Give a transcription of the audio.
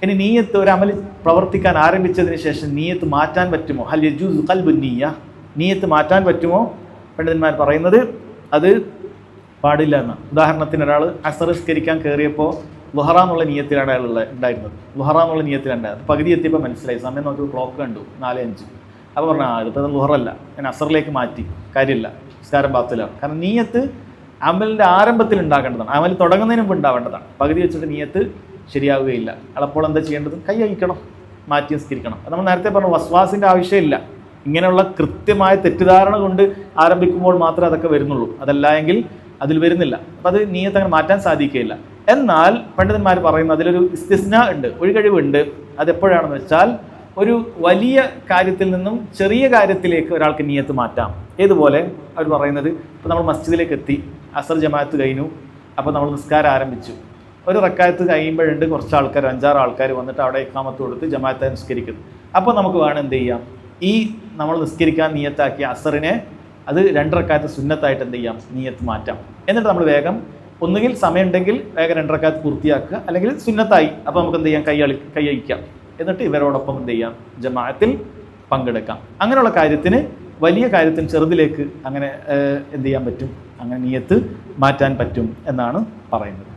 ഇനി നീയത്ത് ഒരു അമൽ പ്രവർത്തിക്കാൻ ആരംഭിച്ചതിന് ശേഷം നീയത്ത് മാറ്റാൻ പറ്റുമോ? ഹൽ യജൂസ് ഖൽബുൻ നിയ്യ, നീയത്ത് മാറ്റാൻ പറ്റുമോ? പണ്ഡിതന്മാർ പറയുന്നത് അത് പാടില്ല എന്ന്. ഉദാഹരണത്തിന് ഒരാൾ അസർ നിസ്കരിക്കാൻ കയറിയപ്പോൾ ലുഹറ എന്നുള്ള നിയത്തിലാണ് അയാൾ ഉണ്ടായിരുന്നത്. ലുഹറ എന്നുള്ള നിയത്തിലുണ്ടായത്. പകുതി എത്തിയപ്പോൾ മനസ്സിലായി, സമയം നോക്കി ക്ലോക്ക് കണ്ടു 4:05. അപ്പോൾ പറഞ്ഞു ഇതിപ്പോൾ ലുഹറല്ല, ഞാൻ അസറിലേക്ക് മാറ്റി, കാര്യമില്ല, നിസ്കാരം ബാത്തിലാണ്. കാരണം നീയത്ത് അമലിൻ്റെ ആരംഭത്തിൽ ഉണ്ടാകേണ്ടതാണ്, അമൽ തുടങ്ങുന്നതിന് മുമ്പ് ഉണ്ടാവേണ്ടതാണ്. പകുതി വെച്ചിട്ട് നീയത്ത് ശരിയാവുകയില്ല. അപ്പോൾ എന്താ ചെയ്യേണ്ടത്? കൈ അഴിക്കണം, മാറ്റി നിസ്കരിക്കണം. അത് നമ്മൾ നേരത്തെ പറഞ്ഞു, വസ്വാസിൻ്റെ ആവശ്യമില്ല. ഇങ്ങനെയുള്ള കൃത്യമായ തെറ്റിദ്ധാരണ കൊണ്ട് ആരംഭിക്കുമ്പോൾ മാത്രമേ അതൊക്കെ വരുന്നുള്ളൂ. അതല്ല എങ്കിൽ അതിൽ വരുന്നില്ല. അപ്പം അത് നീയത്ത് അങ്ങനെ മാറ്റാൻ സാധിക്കുകയില്ല. എന്നാൽ പണ്ഡിതന്മാർ പറയുന്ന അതിലൊരു ഇസ്തിസ്ന ഉണ്ട്, ഒഴികഴിവുണ്ട്. അതെപ്പോഴാണെന്ന് വെച്ചാൽ ഒരു വലിയ കാര്യത്തിൽ നിന്നും ചെറിയ കാര്യത്തിലേക്ക് ഒരാൾക്ക് നീയത്ത് മാറ്റാം. ഏതുപോലെ അവർ പറയുന്നത്, ഇപ്പോൾ നമ്മൾ മസ്ജിദിലേക്ക് എത്തി, അസർ ജമാഅത്ത് കഴിഞ്ഞു, അപ്പോൾ നമ്മൾ നിസ്കാരം ആരംഭിച്ചു. ഒരു റക്കായത്ത് കഴിയുമ്പോഴുണ്ട് കുറച്ച് ആൾക്കാർ, 5-6 ആൾക്കാർ വന്നിട്ട് അവിടെ ഇഖാമത്ത് കൊടുത്ത് ജമാഅത്തെ നിസ്കരിക്കുന്നു. അപ്പോൾ നമുക്ക് വേണം എന്ത് ചെയ്യാം, ഈ നമ്മൾ നിസ്കരിക്കാൻ നീയത്താക്കിയ അസറിനെ അത് 2 റക്കായത്ത് സുന്നത്തായിട്ട് എന്ത് ചെയ്യാം, നീയത്ത് മാറ്റാം. എന്നിട്ട് നമ്മൾ വേഗം ഒന്നുകിൽ സമയമുണ്ടെങ്കിൽ വേഗം 2 റക്കായത്ത് പൂർത്തിയാക്കുക, അല്ലെങ്കിൽ സുന്നത്തായി അപ്പോൾ നമുക്ക് എന്ത് ചെയ്യാം, കൈ അഴിക്കാം. എന്നിട്ട് ഇവരോടൊപ്പം എന്ത് ചെയ്യാം, ജമാഅത്തിൽ പങ്കെടുക്കാം. അങ്ങനെയുള്ള കാര്യത്തിന്, വലിയ കാര്യത്തിന് ചെറുതിലേക്ക് അങ്ങനെ എന്ത് ചെയ്യാൻ പറ്റും, അങ്ങനെ നീയത്ത് മാറ്റാൻ പറ്റും എന്നാണ് പറയുന്നത്.